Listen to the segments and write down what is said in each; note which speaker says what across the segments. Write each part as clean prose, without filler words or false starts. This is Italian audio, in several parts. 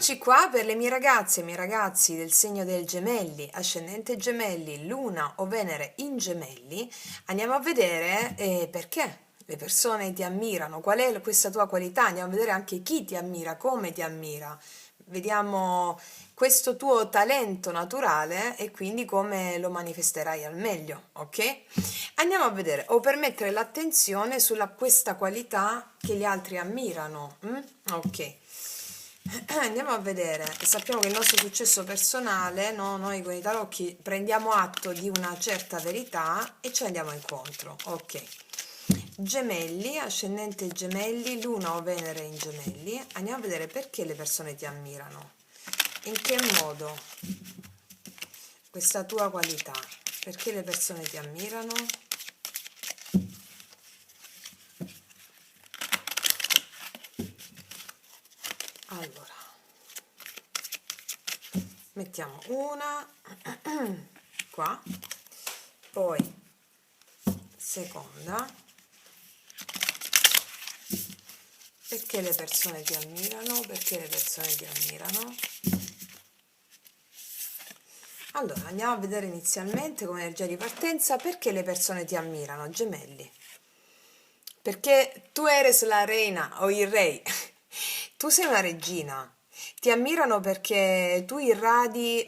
Speaker 1: Eccoci qua per le mie ragazze e i miei ragazzi del segno del Gemelli, ascendente Gemelli, Luna o Venere in Gemelli. Andiamo a vedere perché le persone ti ammirano, qual è questa tua qualità, andiamo a vedere anche chi ti ammira, come ti ammira. Vediamo questo tuo talento naturale e quindi come lo manifesterai al meglio, ok? Andiamo a vedere o per mettere l'attenzione sulla questa qualità che gli altri ammirano. Ok. Andiamo a vedere, sappiamo che il nostro successo personale, no? Noi con i tarocchi prendiamo atto di una certa verità e ci andiamo incontro. Ok. Gemelli, ascendente Gemelli, Luna o Venere in Gemelli. Andiamo a vedere perché le persone ti ammirano. In che modo questa tua qualità? Perché le persone ti ammirano? Allora, mettiamo una qua, poi seconda, perché le persone ti ammirano, perché le persone ti ammirano. Allora, andiamo a vedere inizialmente come energia di partenza perché le persone ti ammirano, Gemelli. Perché tu eres la reina o il re, tu sei una regina. Ti ammirano perché tu irradi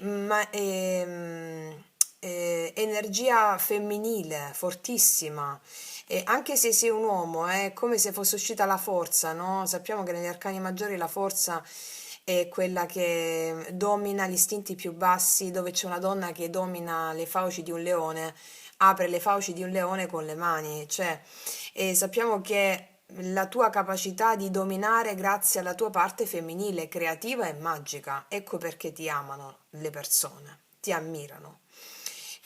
Speaker 1: energia femminile fortissima. E anche se sei un uomo, è come se fosse uscita la forza, no? Sappiamo che negli arcani maggiori la forza è quella che domina gli istinti più bassi, dove c'è una donna che domina le fauci di un leone, apre le fauci di un leone con le mani, cioè, e sappiamo che la tua capacità di dominare grazie alla tua parte femminile, creativa e magica, ecco perché ti amano le persone, ti ammirano.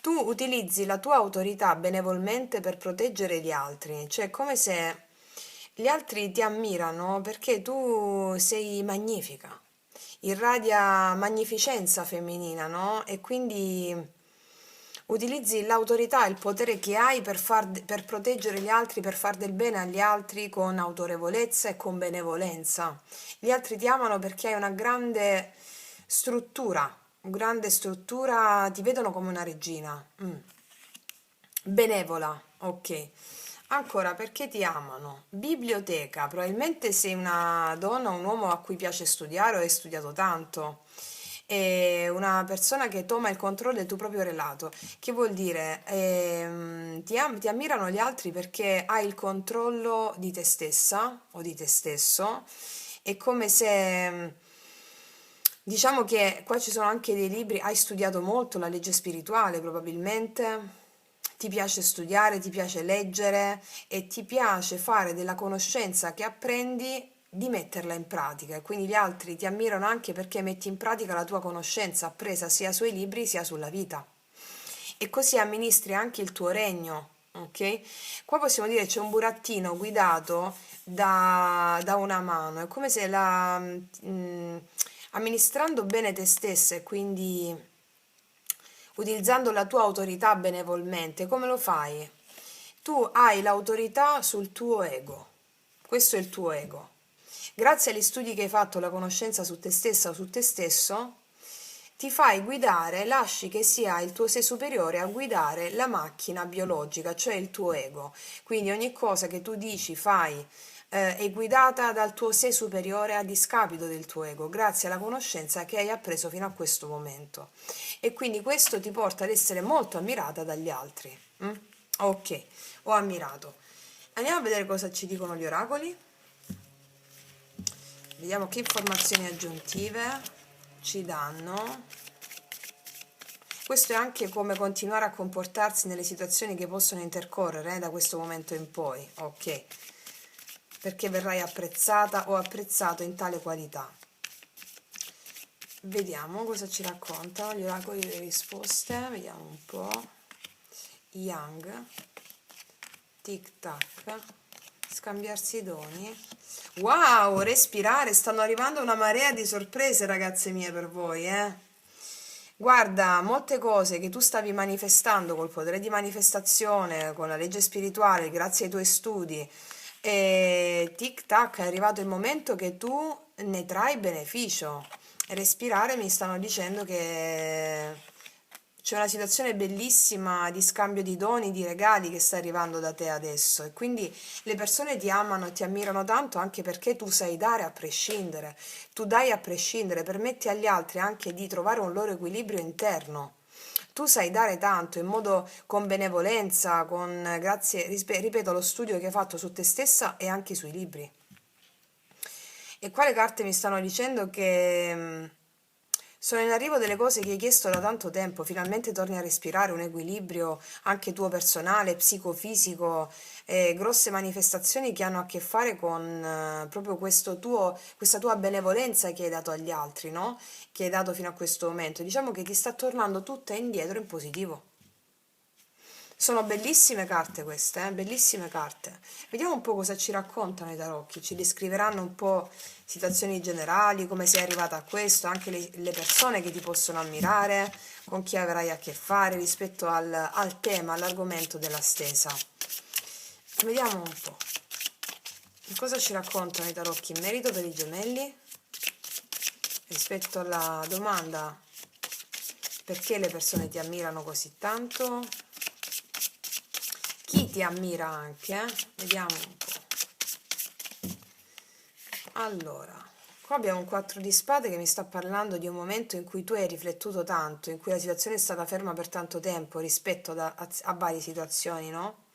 Speaker 1: Tu utilizzi la tua autorità benevolmente per proteggere gli altri, cioè è come se gli altri ti ammirano perché tu sei magnifica, irradia magnificenza femminina, no? E quindi utilizzi l'autorità e il potere che hai per proteggere gli altri, per far del bene agli altri con autorevolezza e con benevolenza. Gli altri ti amano perché hai una grande struttura, ti vedono come una regina. Benevola, ok. Ancora, perché ti amano? Biblioteca, probabilmente sei una donna o un uomo a cui piace studiare o hai studiato tanto. È una persona che toma il controllo del tuo proprio relato. Che vuol dire? Ti ammirano gli altri perché hai il controllo di te stessa o di te stesso. È come se, diciamo che qua ci sono anche dei libri, hai studiato molto la legge spirituale probabilmente, ti piace studiare, ti piace leggere e ti piace fare della conoscenza che apprendi di metterla in pratica e quindi gli altri ti ammirano anche perché metti in pratica la tua conoscenza appresa sia sui libri sia sulla vita e così amministri anche il tuo regno, ok? Qua possiamo dire c'è un burattino guidato da una mano, è come se amministrando bene te stessa e quindi utilizzando la tua autorità benevolmente, come lo fai? Tu hai l'autorità sul tuo ego, questo è il tuo ego. Grazie agli studi che hai fatto, la conoscenza su te stessa o su te stesso, ti fai guidare, lasci che sia il tuo sé superiore a guidare la macchina biologica, cioè il tuo ego. Quindi ogni cosa che tu dici, fai, è guidata dal tuo sé superiore a discapito del tuo ego, grazie alla conoscenza che hai appreso fino a questo momento. E quindi questo ti porta ad essere molto ammirata dagli altri. Ok, ho ammirato. Andiamo a vedere cosa ci dicono gli oracoli. Vediamo che informazioni aggiuntive ci danno. Questo è anche come continuare a comportarsi nelle situazioni che possono intercorrere da questo momento in poi, ok? Perché verrai apprezzata o apprezzato in tale qualità. Vediamo cosa ci raccontano gli oracoli delle risposte, vediamo un po'. Yang, tic tac, scambiarsi i doni. Wow, respirare, stanno arrivando una marea di sorprese, ragazze mie, per voi, eh? Guarda, molte cose che tu stavi manifestando col potere di manifestazione, con la legge spirituale, grazie ai tuoi studi, e tic tac, è arrivato il momento che tu ne trai beneficio. respirare, mi stanno dicendo che c'è una situazione bellissima di scambio di doni, di regali che sta arrivando da te adesso e quindi le persone ti amano e ti ammirano tanto anche perché tu sai dare a prescindere, tu dai a prescindere, permetti agli altri anche di trovare un loro equilibrio interno. Tu sai dare tanto in modo con benevolenza, con grazie, ripeto, lo studio che hai fatto su te stessa e anche sui libri. E qua le carte mi stanno dicendo che sono in arrivo delle cose che hai chiesto da tanto tempo, finalmente torni a respirare un equilibrio anche tuo personale, psicofisico, grosse manifestazioni che hanno a che fare con proprio questa tua benevolenza che hai dato agli altri, no? Che hai dato fino a questo momento. Diciamo che ti sta tornando tutta indietro in positivo. Sono bellissime carte queste, bellissime carte. Vediamo un po' cosa ci raccontano i tarocchi, ci descriveranno un po' situazioni generali, come sei arrivata a questo, anche le persone che ti possono ammirare, con chi avrai a che fare rispetto al tema, all'argomento della stesa. Vediamo un po'. Cosa ci raccontano i tarocchi in merito per i gemelli rispetto alla domanda perché le persone ti ammirano così tanto. Chi ti ammira anche, Vediamo un po'. Allora, qua abbiamo un 4 di spade che mi sta parlando di un momento in cui tu hai riflettuto tanto, in cui la situazione è stata ferma per tanto tempo rispetto a varie situazioni, no?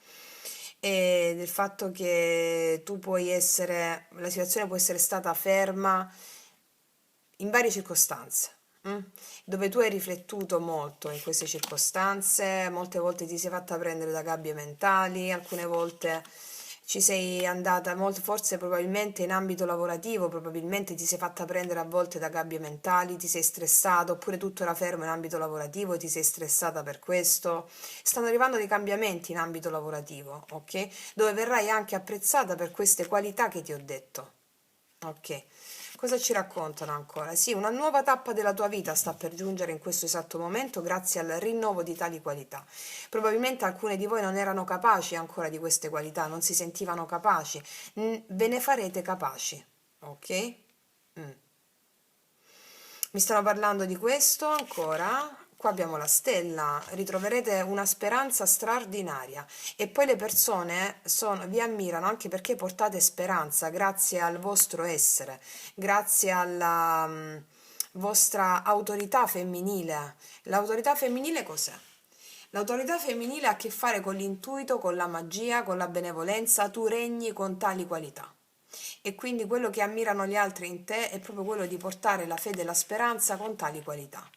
Speaker 1: E del fatto che la situazione può essere stata ferma in varie circostanze, dove tu hai riflettuto molto in queste circostanze, molte volte ti sei fatta prendere da gabbie mentali, alcune volte ci sei andata, molto, forse probabilmente in ambito lavorativo, probabilmente ti sei fatta prendere a volte da gabbie mentali, ti sei stressata, oppure tutto era fermo in ambito lavorativo e ti sei stressata per questo. Stanno arrivando dei cambiamenti in ambito lavorativo, ok? Dove verrai anche apprezzata per queste qualità che ti ho detto. Ok, cosa ci raccontano ancora? Sì, una nuova tappa della tua vita sta per giungere in questo esatto momento grazie al rinnovo di tali qualità. Probabilmente alcune di voi non erano capaci ancora di queste qualità, non si sentivano capaci. Ve ne farete capaci, ok? Mm. Mi stanno parlando di questo ancora. Qua abbiamo la stella, ritroverete una speranza straordinaria e poi le persone vi ammirano anche perché portate speranza grazie al vostro essere, grazie alla vostra autorità femminile. L'autorità femminile cos'è? L'autorità femminile ha a che fare con l'intuito, con la magia, con la benevolenza, tu regni con tali qualità. E quindi quello che ammirano gli altri in te è proprio quello di portare la fede e la speranza con tali qualità.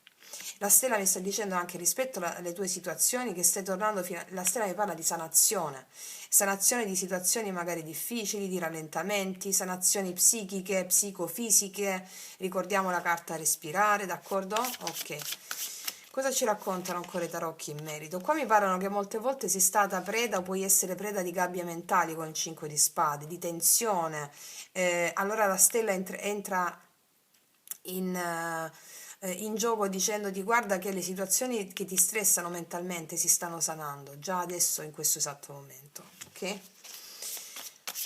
Speaker 1: La stella mi sta dicendo anche rispetto alle tue situazioni che stai tornando la stella mi parla di sanazione, sanazione di situazioni magari difficili, di rallentamenti, sanazioni psichiche, psicofisiche, ricordiamo la carta respirare, d'accordo? Ok. Cosa ci raccontano ancora i tarocchi in merito? Qua mi parlano che molte volte sei stata preda o puoi essere preda di gabbie mentali con il 5 di spade, di tensione. Allora la stella entra in gioco dicendoti guarda che le situazioni che ti stressano mentalmente si stanno sanando già adesso in questo esatto momento, ok?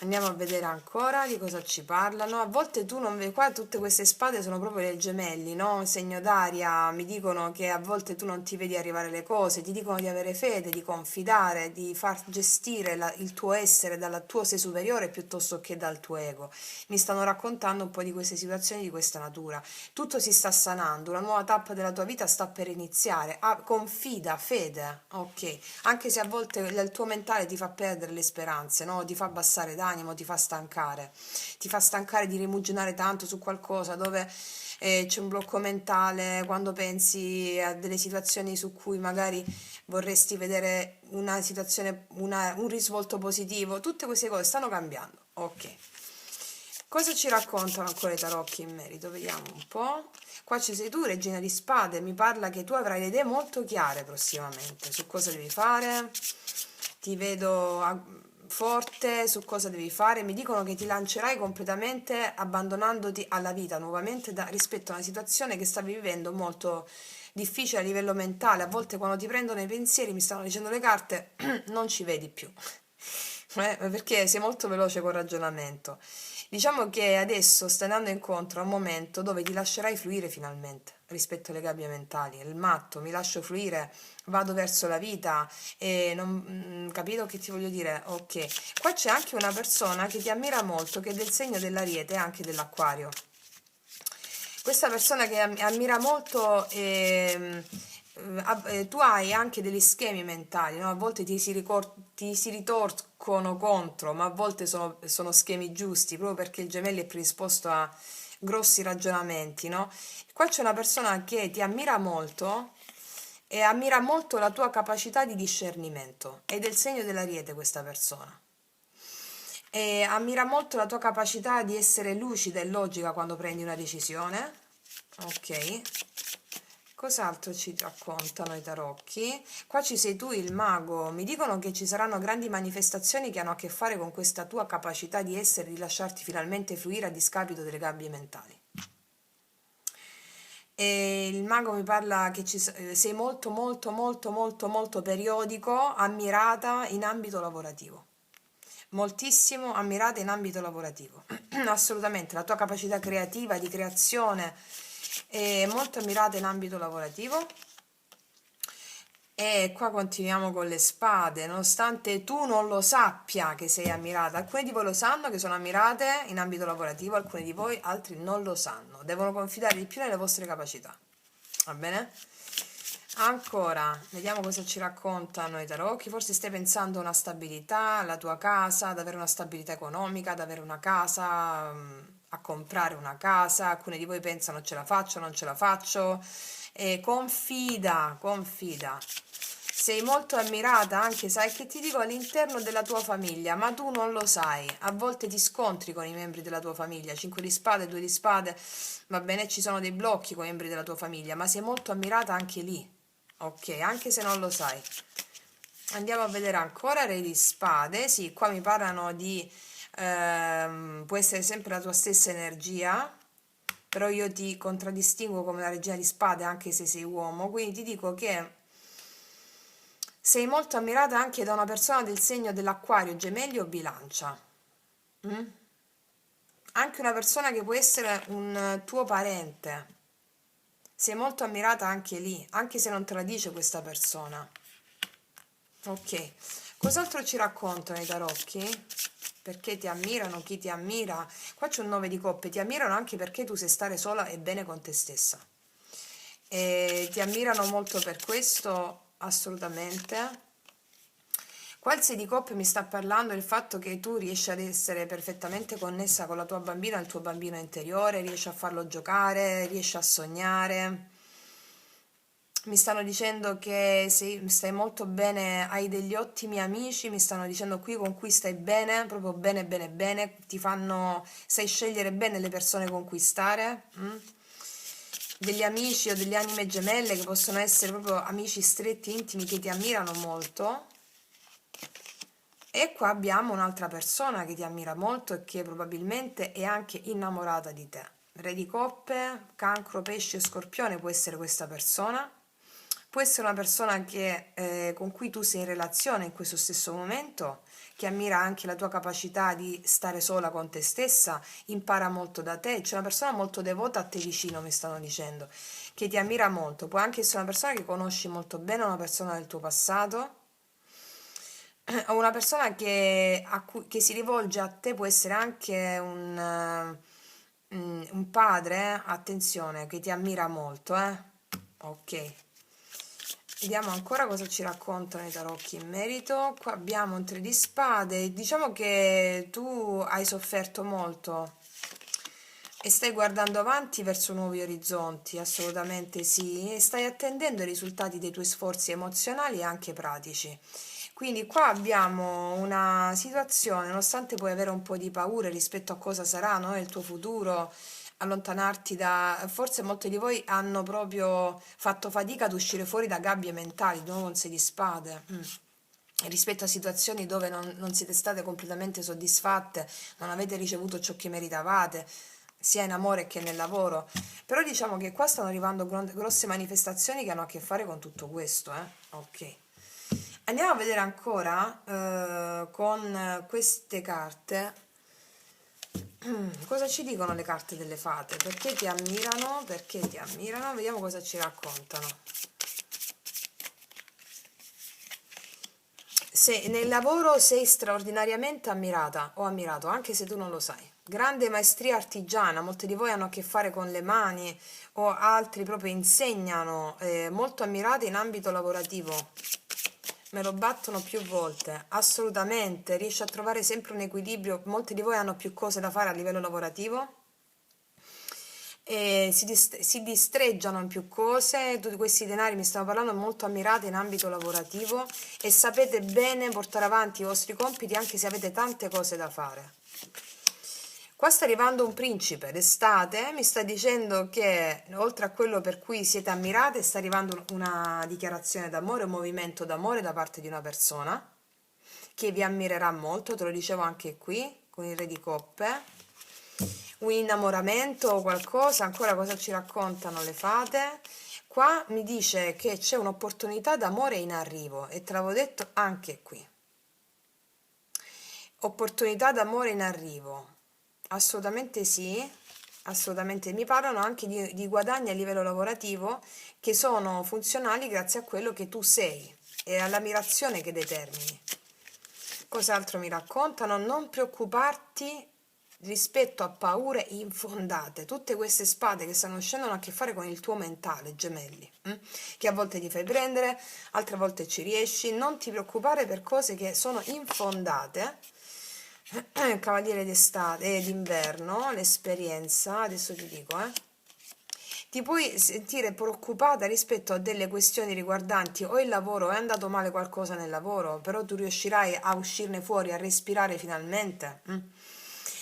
Speaker 1: Andiamo a vedere ancora di cosa ci parlano. A volte tu non vedi, qua tutte queste spade sono proprio dei gemelli, no? Segno d'aria, mi dicono che a volte tu non ti vedi arrivare le cose, ti dicono di avere fede, di confidare, di far gestire il tuo essere dal tuo sé superiore piuttosto che dal tuo ego. Mi stanno raccontando un po' di queste situazioni di questa natura. Tutto si sta sanando, una nuova tappa della tua vita sta per iniziare. Ah, confida, fede, ok? Anche se a volte il tuo mentale ti fa perdere le speranze, no? Ti fa abbassare d'animo, ti fa stancare di rimuginare tanto su qualcosa dove c'è un blocco mentale quando pensi a delle situazioni su cui magari vorresti vedere una situazione, un risvolto positivo. Tutte queste cose stanno cambiando, ok? Cosa ci raccontano ancora i tarocchi in merito? Vediamo un po'. Qua ci sei tu, regina di spade, mi parla che tu avrai le idee molto chiare prossimamente su cosa devi fare. Ti vedo forte su cosa devi fare. Mi dicono che ti lancerai completamente abbandonandoti alla vita nuovamente rispetto a una situazione che stavi vivendo molto difficile a livello mentale. A volte quando ti prendono i pensieri, mi stanno dicendo le carte, non ci vedi più. Perché sei molto veloce col ragionamento. Diciamo che adesso stai andando incontro a un momento dove ti lascerai fluire finalmente rispetto alle gabbie mentali. Il matto, mi lascio fluire, vado verso la vita e non capito che ti voglio dire? Ok. Qua c'è anche una persona che ti ammira molto, che è del segno dell'Ariete e anche dell'Acquario. Questa persona che ammira molto, tu hai anche degli schemi mentali, no? A volte ti si ritorcono contro, ma a volte sono schemi giusti, proprio perché il gemello è predisposto a grossi ragionamenti, no? Qua c'è una persona che ti ammira molto e ammira molto la tua capacità di discernimento. È del segno dell'Ariete questa persona. E ammira molto la tua capacità di essere lucida e logica quando prendi una decisione. Ok. Cos'altro ci raccontano i tarocchi? Qua ci sei tu, il mago. Mi dicono che ci saranno grandi manifestazioni che hanno a che fare con questa tua capacità di essere, di lasciarti finalmente fluire a discapito delle gabbie mentali. E il mago mi parla che sei molto, molto, molto, molto, molto periodico, ammirata in ambito lavorativo. Moltissimo ammirata in ambito lavorativo. Assolutamente, la tua capacità creativa, di creazione è molto ammirata in ambito lavorativo. E qua continuiamo con le spade, nonostante tu non lo sappia che sei ammirata. Alcuni di voi lo sanno che sono ammirate in ambito lavorativo, alcuni di voi altri non lo sanno. Devono confidare di più nelle vostre capacità. Va bene? Ancora, vediamo cosa ci raccontano i tarocchi. Forse stai pensando a una stabilità, alla tua casa, ad avere una stabilità economica, ad avere una casa, a comprare una casa. Alcuni di voi pensano ce la faccio, non ce la faccio. E confida, confida. Sei molto ammirata anche, sai che ti dico, all'interno della tua famiglia, ma tu non lo sai. A volte ti scontri con i membri della tua famiglia, 5 di spade, 2 di spade, va bene, ci sono dei blocchi con i membri della tua famiglia, ma sei molto ammirata anche lì. Ok, anche se non lo sai. Andiamo a vedere ancora Re di Spade. Sì, qua mi parlano di può essere sempre la tua stessa energia, però io ti contraddistingo come la regina di spade anche se sei uomo, quindi ti dico che sei molto ammirata anche da una persona del segno dell'Acquario, Gemelli o Bilancia. Mm? Anche una persona che può essere un tuo parente. Sei molto ammirata anche lì, anche se non te la dice questa persona. Ok, cos'altro ci raccontano i tarocchi? Perché ti ammirano, chi ti ammira? Qua c'è un 9 di coppe, ti ammirano anche perché tu sai stare sola e bene con te stessa. E ti ammirano molto per questo, assolutamente. Qua il 6 di coppe mi sta parlando del fatto che tu riesci ad essere perfettamente connessa con la tua bambina, il tuo bambino interiore, riesci a farlo giocare, riesci a sognare. Mi stanno dicendo che stai molto bene, hai degli ottimi amici, mi stanno dicendo qui con cui stai bene, proprio bene, bene, bene, sai scegliere bene le persone con cui stare. Degli amici o delle anime gemelle che possono essere proprio amici stretti, intimi, che ti ammirano molto. E qua abbiamo un'altra persona che ti ammira molto e che probabilmente è anche innamorata di te. Re di coppe, cancro, pesce, scorpione può essere questa persona. Può essere una persona con cui tu sei in relazione in questo stesso momento, che ammira anche la tua capacità di stare sola con te stessa, impara molto da te. C'è una persona molto devota a te vicino, mi stanno dicendo, che ti ammira molto. Può anche essere una persona che conosci molto bene, una persona del tuo passato o una persona che si rivolge a te, può essere anche un padre, attenzione, che ti ammira molto, eh? Ok. Vediamo ancora cosa ci raccontano i tarocchi in merito. Qua abbiamo un 3 di spade. Diciamo che tu hai sofferto molto e stai guardando avanti verso nuovi orizzonti, assolutamente sì, e stai attendendo i risultati dei tuoi sforzi emozionali e anche pratici. Quindi qua abbiamo una situazione, nonostante puoi avere un po' di paure rispetto a cosa sarà, no, il tuo futuro, allontanarti da... Forse molti di voi hanno proprio fatto fatica ad uscire fuori da gabbie mentali, no, con 6 di spade. Rispetto a situazioni dove non siete state completamente soddisfatte, non avete ricevuto ciò che meritavate, sia in amore che nel lavoro. Però diciamo che qua stanno arrivando grosse manifestazioni che hanno a che fare con tutto questo, eh? Ok. Andiamo a vedere ancora con queste carte cosa ci dicono le carte delle fate, perché ti ammirano, perché ti ammirano, vediamo cosa ci raccontano. Se nel lavoro sei straordinariamente ammirata o ammirato, anche se tu non lo sai. Grande maestria artigiana, molti di voi hanno a che fare con le mani o altri proprio insegnano, molto ammirati in ambito lavorativo. Me lo battono più volte, assolutamente, riesci a trovare sempre un equilibrio, molti di voi hanno più cose da fare a livello lavorativo e si distreggiano in più cose, tutti questi denari mi stanno parlando molto ammirati in ambito lavorativo e sapete bene portare avanti i vostri compiti anche se avete tante cose da fare. Qua sta arrivando un principe d'estate, mi sta dicendo che oltre a quello per cui siete ammirate, sta arrivando una dichiarazione d'amore, un movimento d'amore da parte di una persona che vi ammirerà molto, te lo dicevo anche qui con il Re di Coppe. Un innamoramento o qualcosa, ancora cosa ci raccontano le fate? Qua mi dice che c'è un'opportunità d'amore in arrivo e te l'avevo detto anche qui. Opportunità d'amore in arrivo. Assolutamente sì, assolutamente. Mi parlano anche di guadagni a livello lavorativo che sono funzionali grazie a quello che tu sei e all'ammirazione che determini. Cos'altro mi raccontano? Non preoccuparti rispetto a paure infondate. Tutte queste spade che stanno uscendo hanno a che fare con il tuo mentale, gemelli, che a volte ti fai prendere, altre volte ci riesci. Non ti preoccupare per cose che sono infondate. Cavaliere d'estate e d'inverno, l'esperienza, adesso ti dico, ti puoi sentire preoccupata rispetto a delle questioni riguardanti o il lavoro, è andato male qualcosa nel lavoro, però tu riuscirai a uscirne fuori, a respirare finalmente.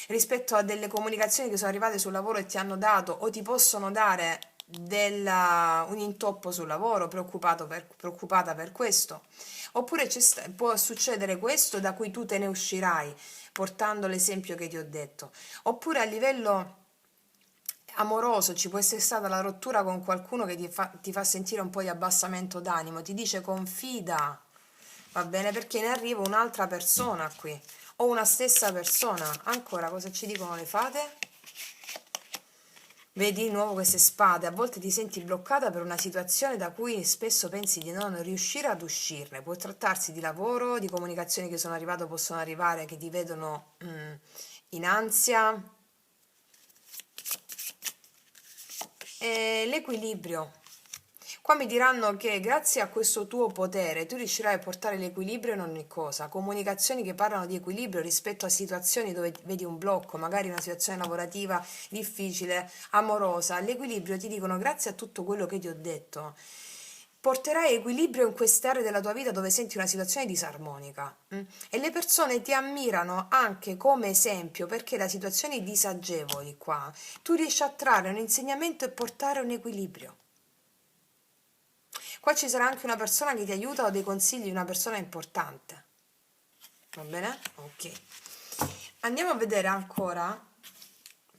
Speaker 1: Rispetto a delle comunicazioni che sono arrivate sul lavoro e ti hanno dato o ti possono dare un intoppo sul lavoro, preoccupata per questo. Oppure può succedere questo da cui tu te ne uscirai, portando l'esempio che ti ho detto. Oppure a livello amoroso ci può essere stata la rottura con qualcuno che ti fa sentire un po' di abbassamento d'animo, ti dice confida, va bene? Perché ne arriva un'altra persona qui, o una stessa persona. Ancora, cosa ci dicono le fate? Vedi di nuovo queste spade, a volte ti senti bloccata per una situazione da cui spesso pensi di non riuscire ad uscirne. Può trattarsi di lavoro, di comunicazioni che sono arrivate o possono arrivare che ti vedono in ansia. E l'equilibrio. Qua mi diranno che grazie a questo tuo potere tu riuscirai a portare l'equilibrio in ogni cosa. Comunicazioni che parlano di equilibrio rispetto a situazioni dove vedi un blocco, magari una situazione lavorativa difficile, amorosa. L'equilibrio ti dicono grazie a tutto quello che ti ho detto. Porterai equilibrio in queste aree della tua vita dove senti una situazione disarmonica. E le persone ti ammirano anche come esempio perché da situazioni disagevoli qua tu riesci a trarre un insegnamento e portare un equilibrio. Qua ci sarà anche una persona che ti aiuta o dei consigli di una persona importante. Va bene? Ok. Andiamo a vedere ancora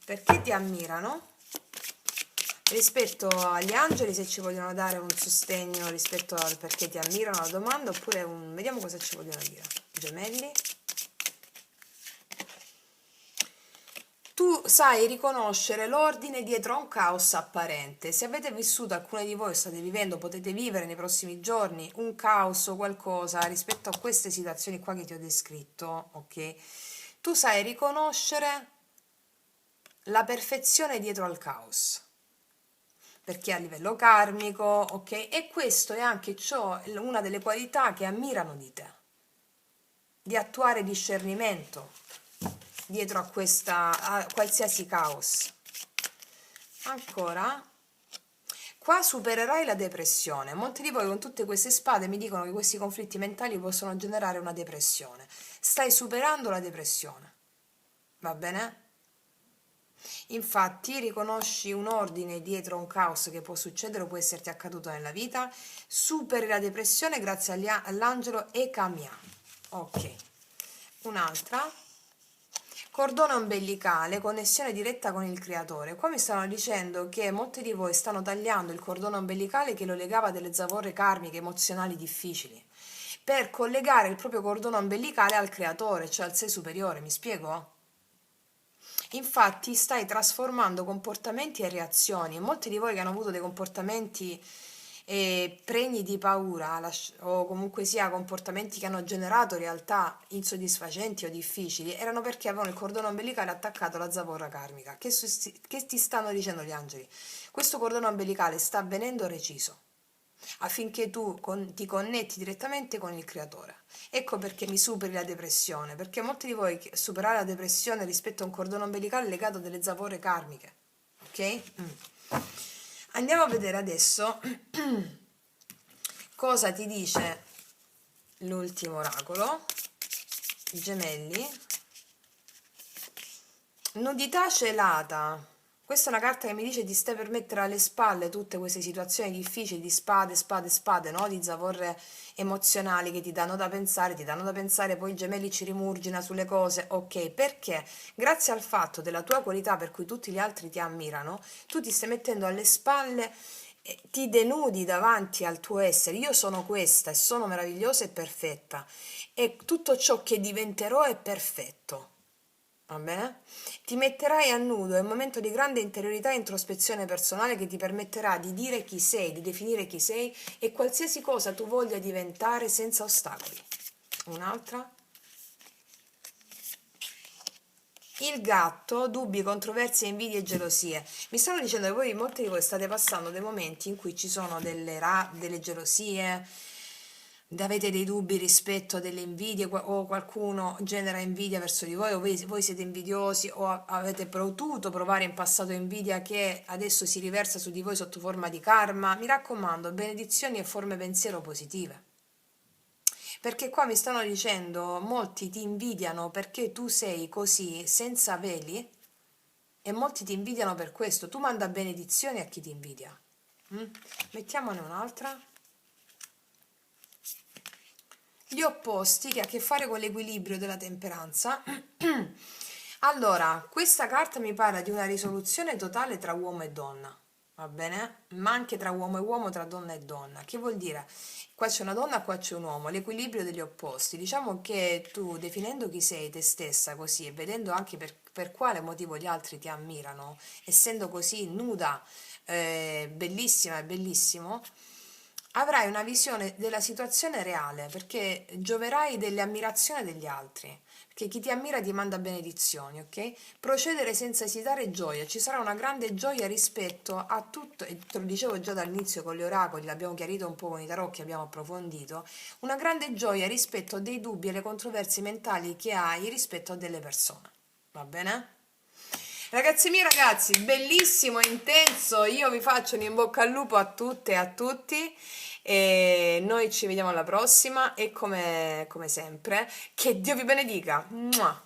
Speaker 1: perché ti ammirano rispetto agli angeli, se ci vogliono dare un sostegno rispetto al perché ti ammirano la domanda, oppure vediamo cosa ci vogliono dire. Gemelli. Tu sai riconoscere l'ordine dietro a un caos apparente. Se avete vissuto, alcune di voi state vivendo, potete vivere nei prossimi giorni un caos o qualcosa rispetto a queste situazioni qua che ti ho descritto, ok? Tu sai riconoscere la perfezione dietro al caos, perché a livello karmico, ok? E questo è anche una delle qualità che ammirano di te, di attuare discernimento dietro a qualsiasi caos. Ancora, qua supererai la depressione. Molti di voi con tutte queste spade mi dicono che questi conflitti mentali possono generare una depressione. Stai superando la depressione, va bene? Infatti riconosci un ordine dietro un caos che può succedere o può esserti accaduto nella vita, superi la depressione grazie all'angelo Ekamia. Ok, un'altra. Cordone ombelicale, connessione diretta con il creatore. Qua mi stanno dicendo che molti di voi stanno tagliando il cordone ombelicale che lo legava a delle zavorre karmiche emozionali difficili. per collegare il proprio cordone ombelicale al creatore, cioè al sé superiore, mi spiego? Infatti stai trasformando comportamenti e reazioni. Molti di voi che hanno avuto dei comportamenti pregni di paura o comunque sia comportamenti che hanno generato realtà insoddisfacenti o difficili erano perché avevano il cordone ombelicale attaccato alla zavorra karmica. Che ti stanno dicendo gli angeli? Questo cordone ombelicale sta venendo reciso affinché tu ti connetti direttamente con il creatore. Ecco perché mi superi la depressione, perché molti di voi superare la depressione rispetto a un cordone ombelicale è legato a delle zavorre karmiche. Ok? Andiamo a vedere adesso cosa ti dice l'ultimo oracolo. Gemelli. Nudità celata. Questa è una carta che mi dice ti stai per mettere alle spalle tutte queste situazioni difficili di spade, spade, spade, no? Di zavorre emozionali che ti danno da pensare, poi i gemelli ci rimurgina sulle cose. Ok, perché grazie al fatto della tua qualità per cui tutti gli altri ti ammirano, tu ti stai mettendo alle spalle, ti denudi davanti al tuo essere. Io sono questa e sono meravigliosa e perfetta e tutto ciò che diventerò è perfetto. Va bene? Ti metterai a nudo, è un momento di grande interiorità e introspezione personale che ti permetterà di dire chi sei, di definire chi sei e qualsiasi cosa tu voglia diventare senza ostacoli. Un'altra? Il gatto, dubbi, controversie, invidie e gelosie. Mi stanno dicendo che voi, molti di voi state passando dei momenti in cui ci sono delle gelosie, avete dei dubbi rispetto a delle invidie o qualcuno genera invidia verso di voi o voi siete invidiosi o avete potuto provare in passato invidia che adesso si riversa su di voi sotto forma di karma. Mi raccomando, benedizioni e forme pensiero positive. Perché qua mi stanno dicendo, molti ti invidiano perché tu sei così senza veli e molti ti invidiano per questo. Tu manda benedizioni a chi ti invidia. Mettiamone un'altra. Gli opposti che ha a che fare con l'equilibrio della temperanza. Allora, questa carta mi parla di una risoluzione totale tra uomo e donna, va bene? Ma anche tra uomo e uomo, tra donna e donna. Che vuol dire? Qua c'è una donna, qua c'è un uomo, l'equilibrio degli opposti. Diciamo che tu, definendo chi sei te stessa così e vedendo anche per quale motivo gli altri ti ammirano, essendo così nuda, bellissima e bellissimo, avrai una visione della situazione reale perché gioverai delle ammirazioni degli altri. Perché chi ti ammira ti manda benedizioni, ok? Procedere senza esitare gioia, ci sarà una grande gioia rispetto a tutto, e te lo dicevo già dall'inizio con gli oracoli, l'abbiamo chiarito un po' con i tarocchi, abbiamo approfondito, una grande gioia rispetto a dei dubbi e le controversie mentali che hai rispetto a delle persone, va bene? Ragazzi miei, ragazzi, bellissimo, intenso, io vi faccio un in bocca al lupo a tutte e a tutti e noi ci vediamo alla prossima e come sempre, che Dio vi benedica. Mua!